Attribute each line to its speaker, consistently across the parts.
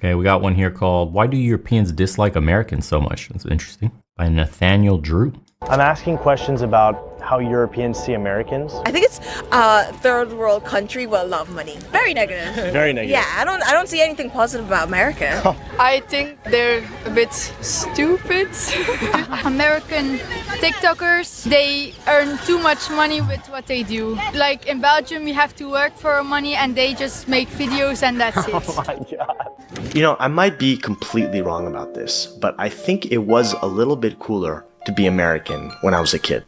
Speaker 1: Okay, we got one here called "Why Do Europeans Dislike Americans So Much?" That's interesting. By Nathaniel Drew.
Speaker 2: I'm asking questions about how Europeans see Americans.
Speaker 3: I think it's a third world country with a lot of money. Very negative.
Speaker 2: Very negative.
Speaker 3: Yeah, I don't see anything positive about America.
Speaker 4: I think they're a bit stupid.
Speaker 5: American TikTokers, they earn too much money with what they do. Like in Belgium, you have to work for money and they just make videos and that's it.
Speaker 2: Oh my God.
Speaker 6: You know, I might be completely wrong about this, but I think it was a little bit cooler to be American when I was a kid.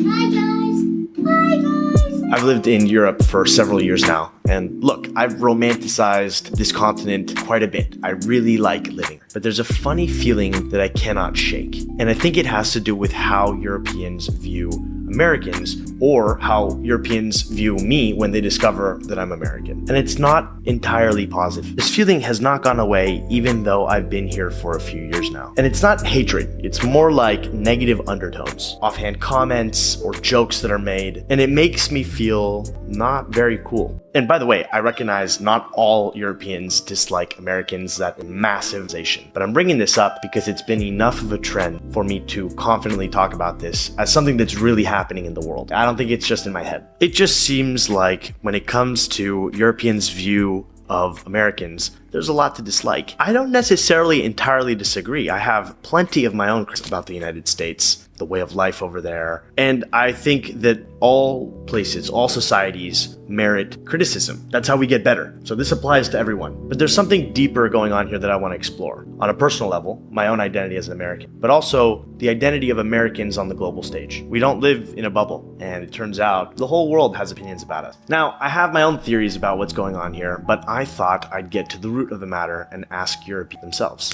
Speaker 7: Hi guys! Hi guys!
Speaker 6: I've lived in Europe for several years now, and look, I've romanticized this continent quite a bit. I really like living, but there's a funny feeling that I cannot shake, and I think it has to do with how Europeans view Americans, or how Europeans view me when they discover that I'm American. And it's not entirely positive. This feeling has not gone away even though I've been here for a few years now. And it's not hatred, it's more like negative undertones, offhand comments or jokes that are made, and it makes me feel not very cool. And by the way, I recognize not all Europeans dislike Americans, that massivization. But I'm bringing this up because it's been enough of a trend for me to confidently talk about this as something that's really happening in the world. I don't think it's just in my head. It just seems like when it comes to Europeans' view of Americans, there's a lot to dislike. I don't necessarily entirely disagree. I have plenty of my own criticisms about the United States, the way of life over there, and I think that all places, all societies merit criticism. That's how we get better. So this applies to everyone. But there's something deeper going on here that I want to explore. On a personal level, my own identity as an American, but also the identity of Americans on the global stage. We don't live in a bubble, and it turns out the whole world has opinions about us. Now, I have my own theories about what's going on here, but I thought I'd get to the root of the matter and ask Europeans themselves.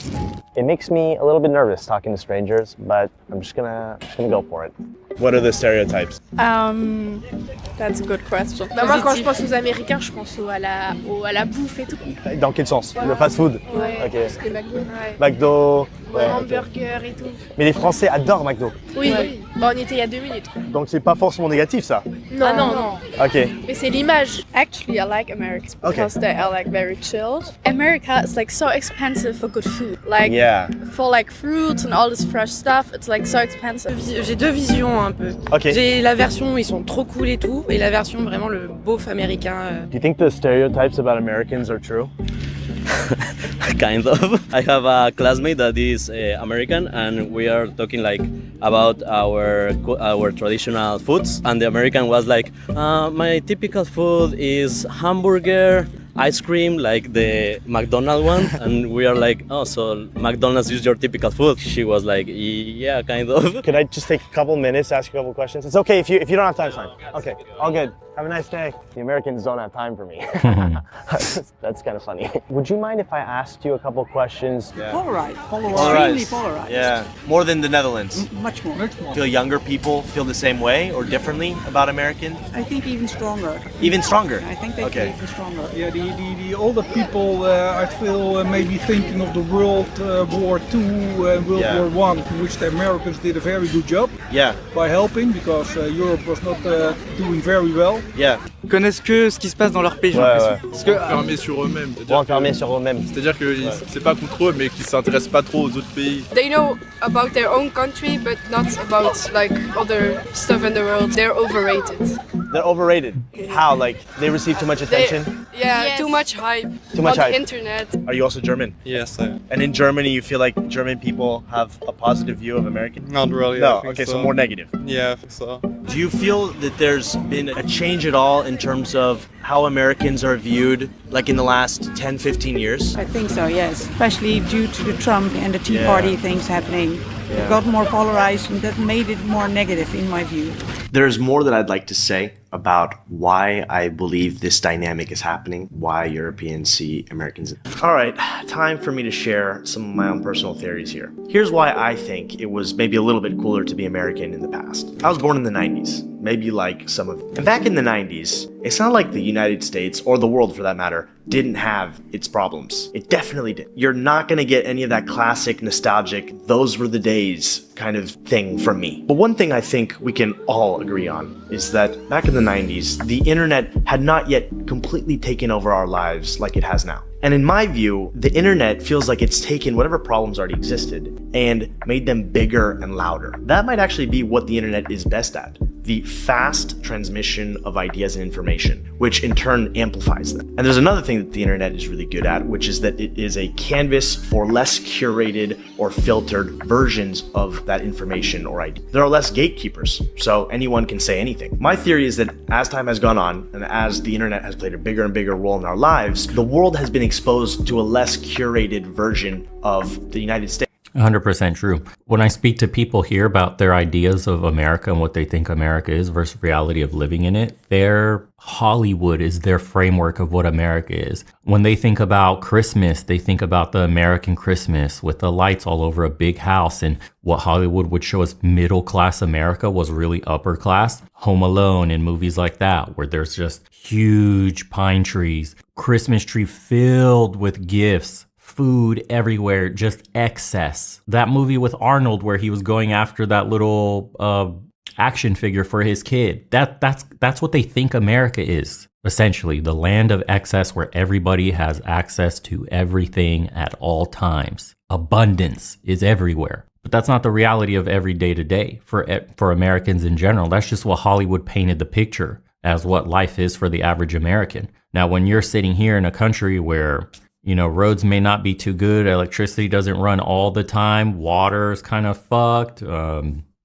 Speaker 2: It makes me a little bit nervous talking to strangers, but I'm just gonna go for it.
Speaker 8: What are the stereotypes?
Speaker 4: That's a good question.
Speaker 9: Bah moi, quand je pense aux Américains, je pense à la bouffe et tout.
Speaker 2: Dans quel sens? Le fast-food?
Speaker 9: Ouais,
Speaker 2: Ok.
Speaker 9: parce que McDo. Ouais.
Speaker 2: McDo. Ouais, ok.
Speaker 9: Hamburger et tout.
Speaker 2: Mais les Français adorent McDo.
Speaker 9: Oui, oui. Bah, on y était il y a 2 minutes.
Speaker 2: Donc c'est pas forcément négatif ça.
Speaker 9: Non, non.
Speaker 2: Ok.
Speaker 9: Mais c'est l'image.
Speaker 4: Actually, I like Americans
Speaker 2: Okay.
Speaker 4: because they are like very chilled. America is like so expensive for good food. Like
Speaker 8: Yeah.
Speaker 4: for like fruits and all this fresh stuff, it's like so expensive.
Speaker 10: J'ai deux visions un peu.
Speaker 2: Ok.
Speaker 10: J'ai la version où ils sont trop cool et tout, et la version vraiment le beauf américain.
Speaker 2: Do you think the stereotypes about Americans are true?
Speaker 11: Kind of. I have a classmate that is American, and we are talking like about our traditional foods. And the American was like, my typical food is hamburger, ice cream, like the McDonald's one. And we are like, oh, so McDonald's is your typical food? She was like, yeah, kind of.
Speaker 2: Could I just take a couple minutes to ask you a couple questions? It's okay if you don't have time, it's fine. Okay, all good. Have a nice day. The Americans don't have time for me. That's kind of funny. Would you mind if I asked you a couple questions?
Speaker 8: Yeah.
Speaker 12: Polarized.
Speaker 8: Polarized.
Speaker 12: Extremely polarized.
Speaker 8: Yeah, more than the Netherlands.
Speaker 12: Much more. Much more.
Speaker 8: Feel younger people feel the same way or differently about Americans?
Speaker 12: I think even stronger.
Speaker 8: Even stronger?
Speaker 12: I think they feel even stronger.
Speaker 13: Yeah, the older people, I feel maybe thinking of the World War II and World War I, in which the Americans did a very good job by helping, because Europe was not doing very well.
Speaker 8: Yeah.
Speaker 14: Ils connaissent que ce qui se passe dans leur pays, j'ai l'impression.
Speaker 15: Parce que enfermés sur eux-mêmes.
Speaker 2: Enfermés sur eux-mêmes.
Speaker 15: C'est-à-dire que c'est pas contre eux, mais qu'ils s'intéressent pas trop aux autres pays.
Speaker 4: They know about their own country, but not about like other stuff in the world. They're overrated.
Speaker 2: They're overrated. How? Like they receive too much attention?
Speaker 4: Too much hype.
Speaker 2: Too much
Speaker 4: on
Speaker 2: hype.
Speaker 4: the internet.
Speaker 8: Are you also German?
Speaker 15: Yes, I am.
Speaker 8: And in Germany, you feel like German people have a positive view of Americans?
Speaker 15: Not really.
Speaker 8: No, okay, so more negative.
Speaker 15: Yeah, I think so.
Speaker 8: Do you feel that there's been a change at all in terms of how Americans are viewed, like in the last 10, 15 years?
Speaker 12: I think so, yes. Especially due to the Trump and the Tea Party things happening. It got more polarized, and that made it more negative in my view.
Speaker 6: There's more that I'd like to say about why I believe this dynamic is happening, why Europeans see Americans. All right, time for me to share some of my own personal theories here. Here's why I think it was maybe a little bit cooler to be American in the past. I was born in the 90s. maybe like some of. And back in the 90s, it's not like the United States, or the world for that matter, didn't have its problems. It definitely did. You're not gonna get any of that classic, nostalgic, those were the days kind of thing from me. But one thing I think we can all agree on is that back in the 90s, the internet had not yet completely taken over our lives like it has now. And in my view, the internet feels like it's taken whatever problems already existed and made them bigger and louder. That might actually be what the internet is best at. The fast transmission of ideas and information, which in turn amplifies them. And there's another thing that the internet is really good at, which is that it is a canvas for less curated or filtered versions of that information or idea. There are less gatekeepers, so anyone can say anything. My theory is that as time has gone on, and as the internet has played a bigger and bigger role in our lives, the world has been exposed to a less curated version of the United States.
Speaker 1: 100% true. When I speak to people here about their ideas of America and what they think America is versus reality of living in it, their Hollywood is their framework of what America is. When they think about Christmas, they think about the American Christmas with the lights all over a big house, and what Hollywood would show us middle class America was really upper class. Home Alone and movies like that, where there's just huge pine trees, Christmas tree filled with gifts, food everywhere, just excess. That movie with Arnold where he was going after that little action figure for his kid. That's what they think America is. Essentially, the land of excess where everybody has access to everything at all times. Abundance is everywhere. But that's not the reality of every day to day for Americans in general. That's just what Hollywood painted the picture as what life is for the average American. Now, when you're sitting here in a country where roads may not be too good, electricity doesn't run all the time, water's kind of fucked,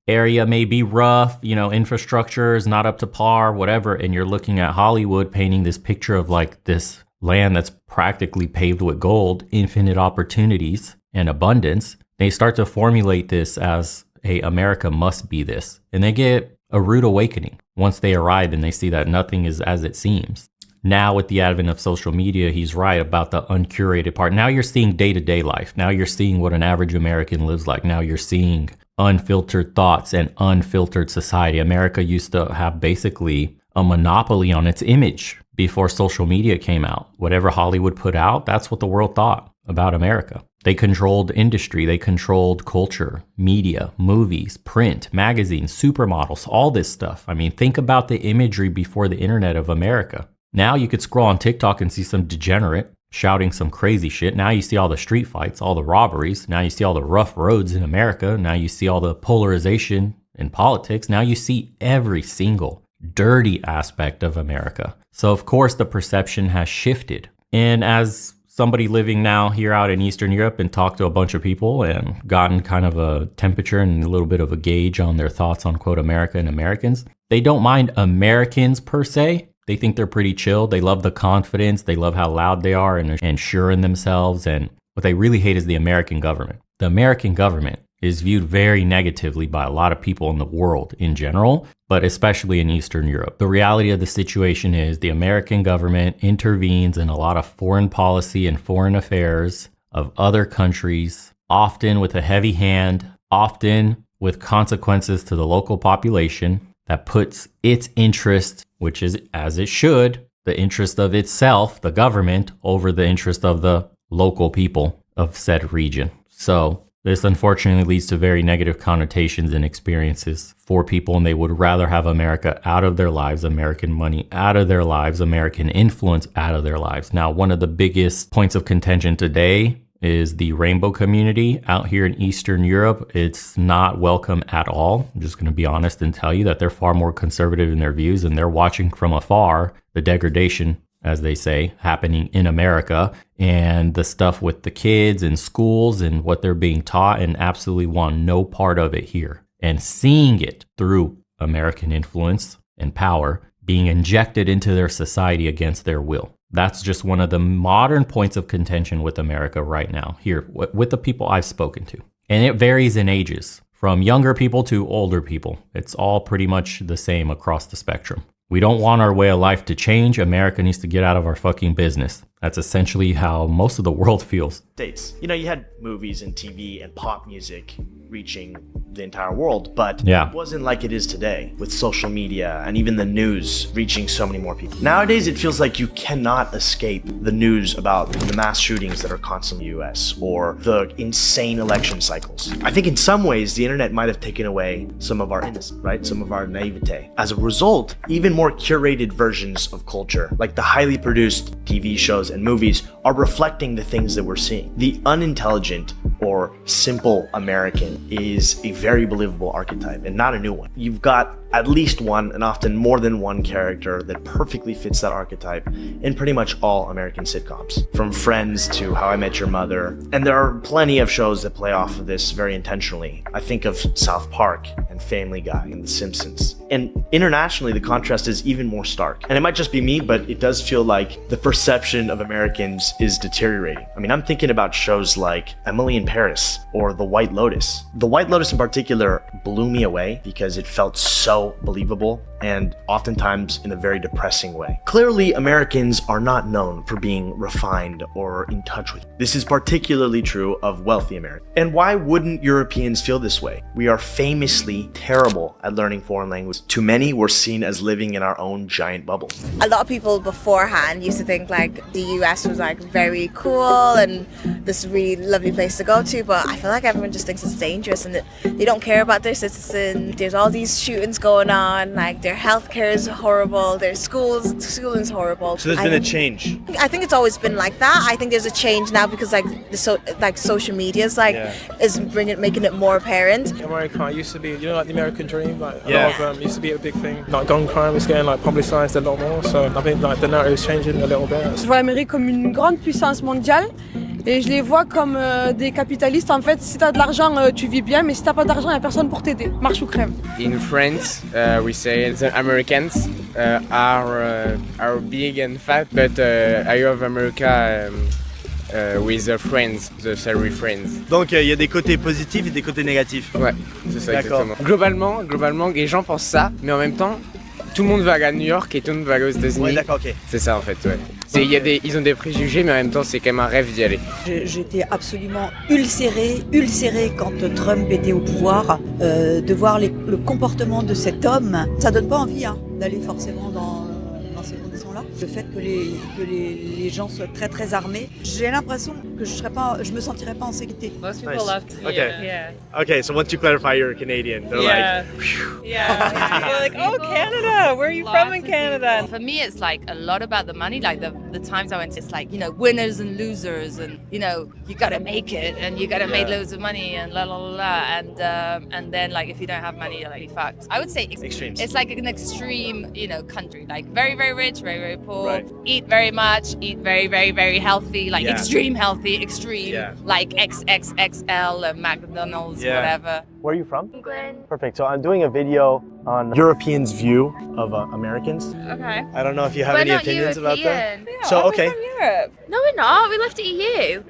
Speaker 1: area may be rough, infrastructure is not up to par, whatever, and you're looking at Hollywood painting this picture of like this land that's practically paved with gold, infinite opportunities and abundance, they start to formulate this as, hey, America must be this. And they get a rude awakening once they arrive and they see that nothing is as it seems. Now with the advent of social media, he's right about the uncurated part. Now you're seeing day-to-day life. Now you're seeing what an average American lives like. Now you're seeing unfiltered thoughts and unfiltered society. America used to have basically a monopoly on its image before social media came out. Whatever Hollywood put out, that's what the world thought about America. They controlled industry, they controlled culture, media, movies, print, magazines, supermodels, all this stuff. I mean, think about the imagery before the internet of America. Now you could scroll on TikTok and see some degenerate shouting some crazy shit. Now you see all the street fights, all the robberies. Now you see all the rough roads in America. Now you see all the polarization in politics. Now you see every single dirty aspect of America. So of course the perception has shifted. And as somebody living now here out in Eastern Europe and talked to a bunch of people and gotten kind of a temperature and a little bit of a gauge on their thoughts on quote America and Americans, they don't mind Americans per se. They think they're pretty chill. They love the confidence. They love how loud they are and sure in themselves. And what they really hate is the American government. The American government is viewed very negatively by a lot of people in the world in general, but especially in Eastern Europe. The reality of the situation is the American government intervenes in a lot of foreign policy and foreign affairs of other countries, often with a heavy hand, often with consequences to the local population that puts its interest, which is as it should, the interest of itself, the government, over the interest of the local people of said region. So this unfortunately leads to very negative connotations and experiences for people, and they would rather have America out of their lives, American money out of their lives, American influence out of their lives. Now, one of the biggest points of contention today is the rainbow community out here in Eastern Europe. It's not welcome at all. I'm just going to be honest and tell you that they're far more conservative in their views, and they're watching from afar the degradation, as they say, happening in America and the stuff with the kids in schools and what they're being taught, and absolutely want no part of it here. And seeing it through American influence and power being injected into their society against their will. That's just one of the modern points of contention with America right now, here with the people I've spoken to. And it varies in ages, from younger people to older people. It's all pretty much the same across the spectrum. We don't want our way of life to change. America needs to get out of our fucking business. That's essentially how most of the world feels.
Speaker 6: States. You know, you had movies and TV and pop music reaching the entire world, but
Speaker 1: Yeah.
Speaker 6: it wasn't like it is today with social media and even the news reaching so many more people. Nowadays, it feels like you cannot escape the news about the mass shootings that are constantly in the US or the insane election cycles. I think in some ways, the internet might have taken away some of our innocence, right? Some of our naivete. As a result, even more curated versions of culture, like the highly produced TV shows and movies, are reflecting the things that we're seeing. The unintelligent or simple American is a very believable archetype and not a new one. You've got at least one and often more than one character that perfectly fits that archetype in pretty much all American sitcoms, from Friends to How I Met Your Mother. And there are plenty of shows that play off of this very intentionally. I think of South Park and Family Guy and The Simpsons. And internationally, the contrast is even more stark. And it might just be me, but it does feel like the perception of Americans is deteriorating. I mean, I'm thinking about shows like Emily in Paris or The White Lotus. The White Lotus in particular blew me away because it felt so believable and oftentimes in a very depressing way. Clearly, Americans are not known for being refined or in touch with. This is particularly true of wealthy Americans. And why wouldn't Europeans feel this way? We are famously terrible at learning foreign languages. To many, we're seen as living in our own giant bubble.
Speaker 3: A lot of people beforehand used to think like the US was like very cool and this really lovely place to go to, but I feel like everyone just thinks it's dangerous and they don't care about their citizens. There's all these shootings going on, like their healthcare is horrible, their schooling's horrible.
Speaker 8: So there's been a change.
Speaker 3: I think it's always been like that. I think there's a change now because like social media is is making it more apparent.
Speaker 16: America used to be, you know, like the American dream, like a
Speaker 8: Yeah.
Speaker 16: lot of them used to be a big thing. Like gun crime is getting like publicized a lot more, so I think like the narrative is changing a little bit.
Speaker 10: Je vois l'Amérique comme une grande puissance mondiale et je les vois comme des capitalistes. En fait, si t'as de l'argent, tu vis bien, mais si t'as pas d'argent, y a personne pour t'aider. Marche ou crève.
Speaker 17: In France, we say the Americans are big and fat, but I have America with the friends, the salary friends.
Speaker 8: Donc il y a des côtés positifs et des côtés négatifs.
Speaker 17: Ouais, c'est ça
Speaker 8: D'accord.
Speaker 17: exactement. Globalement, les gens pensent ça, mais en même temps, tout le monde va à New York et tout le monde va aux États-Unis.
Speaker 8: Ouais, d'accord, ok.
Speaker 17: C'est ça en fait, ouais. Ils ont des préjugés, mais en même temps, c'est quand même un rêve d'y aller.
Speaker 18: J'étais absolument ulcérée quand Trump était au pouvoir, de voir le comportement de cet homme. Ça donne pas envie d'aller forcément dans ces conditions-là. Le fait que les gens soient très très armés, j'ai l'impression que je me sentirais pas en sécurité.
Speaker 19: Most people love to
Speaker 8: Okay.
Speaker 19: yeah.
Speaker 8: Okay, so once you clarify you're Canadian, they're like, phew.
Speaker 19: You're like, oh, Canada, where are you from in Canada? For me, it's like a lot about the money. Like the times I went, it's like, you know, winners and losers, and you know, you gotta make it, and you gotta make loads of money, and la la la la, and then like if you don't have money, you're like fucked. I would say
Speaker 8: Extremes.
Speaker 19: It's like an extreme, you know, country, like very very rich, very very poor,
Speaker 8: Right.
Speaker 19: eat very much, eat very very very healthy, like
Speaker 8: Yeah.
Speaker 19: extreme healthy, extreme,
Speaker 8: Yeah.
Speaker 19: like XXXL, McDonald's,
Speaker 8: Yeah.
Speaker 19: whatever.
Speaker 2: Where are you from?
Speaker 3: England.
Speaker 2: Perfect. So I'm doing a video on Europeans' view of Americans.
Speaker 19: Okay.
Speaker 8: I don't know if you have
Speaker 3: We're
Speaker 8: any
Speaker 3: not
Speaker 8: opinions about that.
Speaker 3: European.
Speaker 8: So okay,
Speaker 19: Europe.
Speaker 3: No, we're not. We left the EU.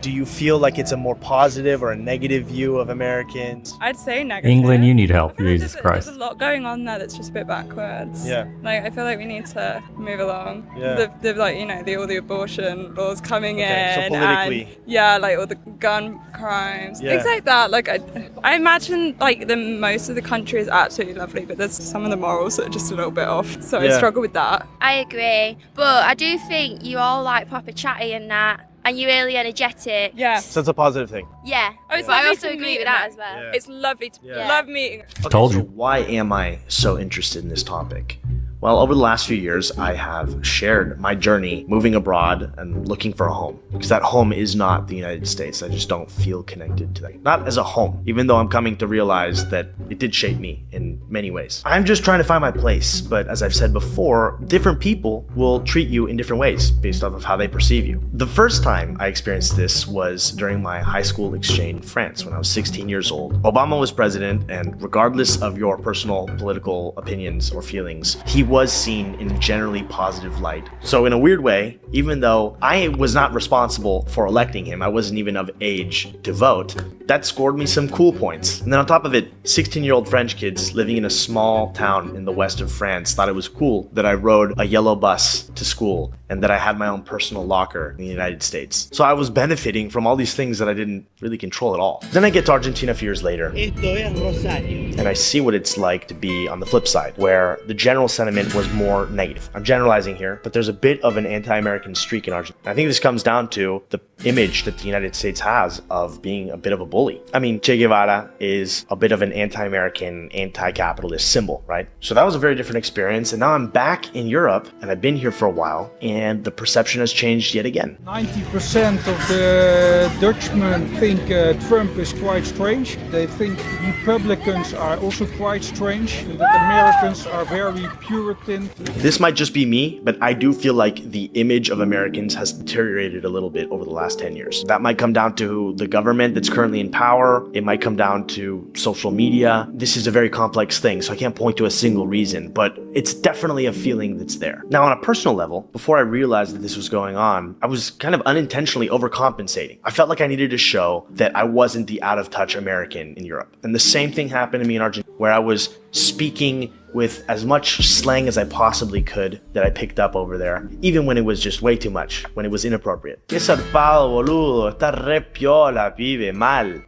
Speaker 8: do you feel like it's a more positive or a negative view of Americans?
Speaker 20: I'd say negative.
Speaker 1: England, you need help. Jesus Christ.
Speaker 20: There's a lot going on there that's just a bit backwards.
Speaker 8: Yeah.
Speaker 20: Like I feel like we need to move along.
Speaker 8: Yeah.
Speaker 20: The like, you know, all the abortion laws coming
Speaker 8: Okay, so
Speaker 20: in.
Speaker 8: politically.
Speaker 20: And, yeah, like all the gun crimes.
Speaker 8: Yeah.
Speaker 20: Things like that. Like I imagine like most of the country is absolutely lovely, but there's some of the morals that are just a little bit off. So I
Speaker 8: Yeah.
Speaker 20: struggle with that.
Speaker 7: I agree, but I do think you all like proper chatty and that, and you're really energetic.
Speaker 20: Yeah.
Speaker 8: So it's a positive thing.
Speaker 7: Yeah.
Speaker 20: Oh, it's
Speaker 7: But I
Speaker 20: lovely
Speaker 7: also
Speaker 20: to
Speaker 7: agree
Speaker 20: meet
Speaker 7: with
Speaker 20: them.
Speaker 7: that as well.
Speaker 8: Yeah.
Speaker 20: It's lovely to
Speaker 8: Yeah.
Speaker 20: love meeting.
Speaker 1: Told
Speaker 6: so
Speaker 1: you.
Speaker 6: why am I so interested in this topic? Well, over the last few years, I have shared my journey moving abroad and looking for a home. Because that home is not the United States. I just don't feel connected to that. Not as a home, even though I'm coming to realize that it did shape me in many ways. I'm just trying to find my place, but as I've said before, different people will treat you in different ways based off of how they perceive you. The first time I experienced this was during my high school exchange in France when I was 16 years old. Obama was president, and regardless of your personal political opinions or feelings, he was seen in a generally positive light. So in a weird way, even though I was not responsible for electing him, I wasn't even of age to vote, that scored me some cool points. And then on top of it, 16-year-old French kids living in a small town in the west of France thought it was cool that I rode a yellow bus to school and that I had my own personal locker in the United States. So I was benefiting from all these things that I didn't really control at all. Then I get to Argentina a few years later, and I see what it's like to be on the flip side, where the general sentiment was more negative. I'm generalizing here, but there's a bit of an anti-American streak in Argentina. I think this comes down to the image that the United States has of being a bit of a bully. I mean, Che Guevara is a bit of an anti-American, anti-capitalist symbol, right? So that was a very different experience, and now I'm back in Europe, and I've been here for a while, and the perception has changed yet again.
Speaker 13: 90% of the Dutchmen think Trump is quite strange. They think Republicans are also quite strange, and that Americans are very Puritan.
Speaker 6: This might just be me, but I do feel like the image of Americans has deteriorated a little bit over the last 10 years. That might come down to the government that's currently in power. It might come down to social media. This is a very complex thing, so I can't point to a single reason, but it's definitely a feeling that's there. Now, on a personal level, before I realized that this was going on, I was kind of unintentionally overcompensating. I felt like I needed to show that I wasn't the out-of-touch American in Europe. And the same thing happened to me in Argentina, where I was speaking with as much slang as I possibly could that I picked up over there, even when it was just way too much, when it was inappropriate. Que zarpado, boludo, está re piola, pibe, mal.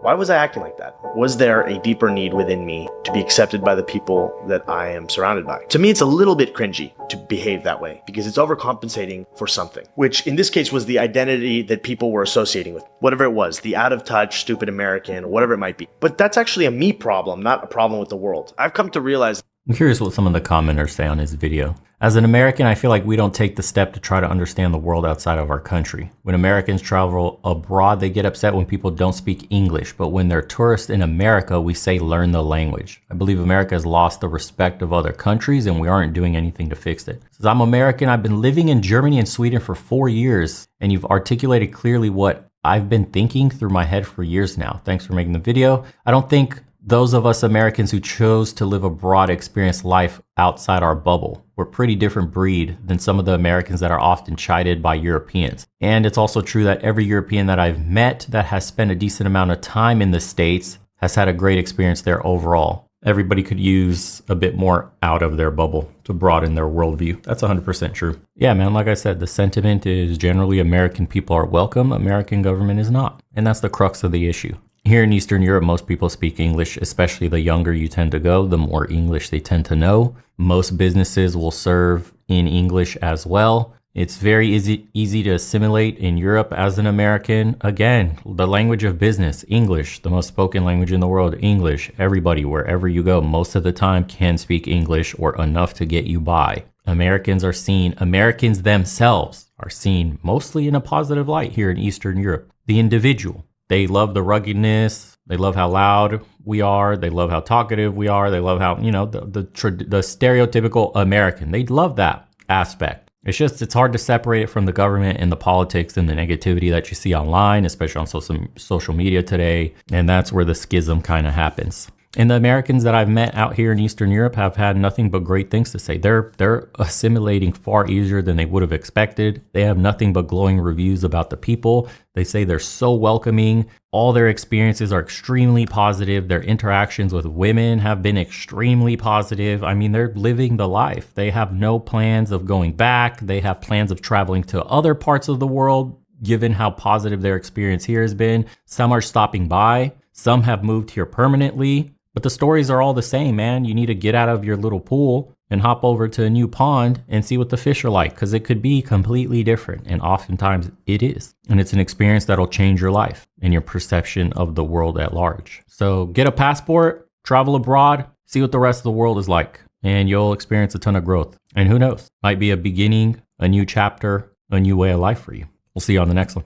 Speaker 6: Why was I acting like that? Was there a deeper need within me to be accepted by the people that I am surrounded by? To me, it's a little bit cringy to behave that way because it's overcompensating for something, which in this case was the identity that people were associating with, whatever it was, the out-of-touch, stupid American, or whatever it might be. But that's actually a me problem, not a problem with the world. I've come to realize.
Speaker 1: I'm curious what some of the commenters say on his video. As an American, I feel like we don't take the step to try to understand the world outside of our country. When Americans travel abroad, they get upset when people don't speak English, but when they're tourists in America, we say learn the language. I believe America has lost the respect of other countries and we aren't doing anything to fix it. Since I'm American, I've been living in Germany and Sweden for 4 years, and you've articulated clearly what I've been thinking through my head for years now. Thanks for making the video. I don't think those of us Americans who chose to live abroad experience life outside our bubble. We're a pretty different breed than some of the Americans that are often chided by Europeans. And it's also true that every European that I've met that has spent a decent amount of time in the States has had a great experience there overall. Everybody could use a bit more out of their bubble to broaden their worldview. That's 100% true. Yeah, man, like I said, the sentiment is generally American people are welcome, American government is not. And that's the crux of the issue. Here in Eastern Europe, most people speak English, especially the younger you tend to go, the more English they tend to know. Most businesses will serve in English as well. It's very easy to assimilate in Europe as an American. Again, the language of business, English, the most spoken language in the world, English. Everybody, wherever you go, most of the time can speak English or enough to get you by. Americans themselves are seen mostly in a positive light here in Eastern Europe. The individual. They love the ruggedness. They love how loud we are. They love how talkative we are. They love how, the stereotypical American. They love that aspect. It's hard to separate it from the government and the politics and the negativity that you see online, especially on social media today. And that's where the schism kind of happens. And the Americans that I've met out here in Eastern Europe have had nothing but great things to say. They're assimilating far easier than they would have expected. They have nothing but glowing reviews about the people. They say they're so welcoming. All their experiences are extremely positive. Their interactions with women have been extremely positive. I mean, they're living the life. They have no plans of going back. They have plans of traveling to other parts of the world, given how positive their experience here has been. Some are stopping by. Some have moved here permanently. But the stories are all the same, man. You need to get out of your little pool and hop over to a new pond and see what the fish are like, because it could be completely different. And oftentimes it is. And it's an experience that'll change your life and your perception of the world at large. So get a passport, travel abroad, see what the rest of the world is like, and you'll experience a ton of growth. And who knows, might be a beginning, a new chapter, a new way of life for you. We'll see you on the next one.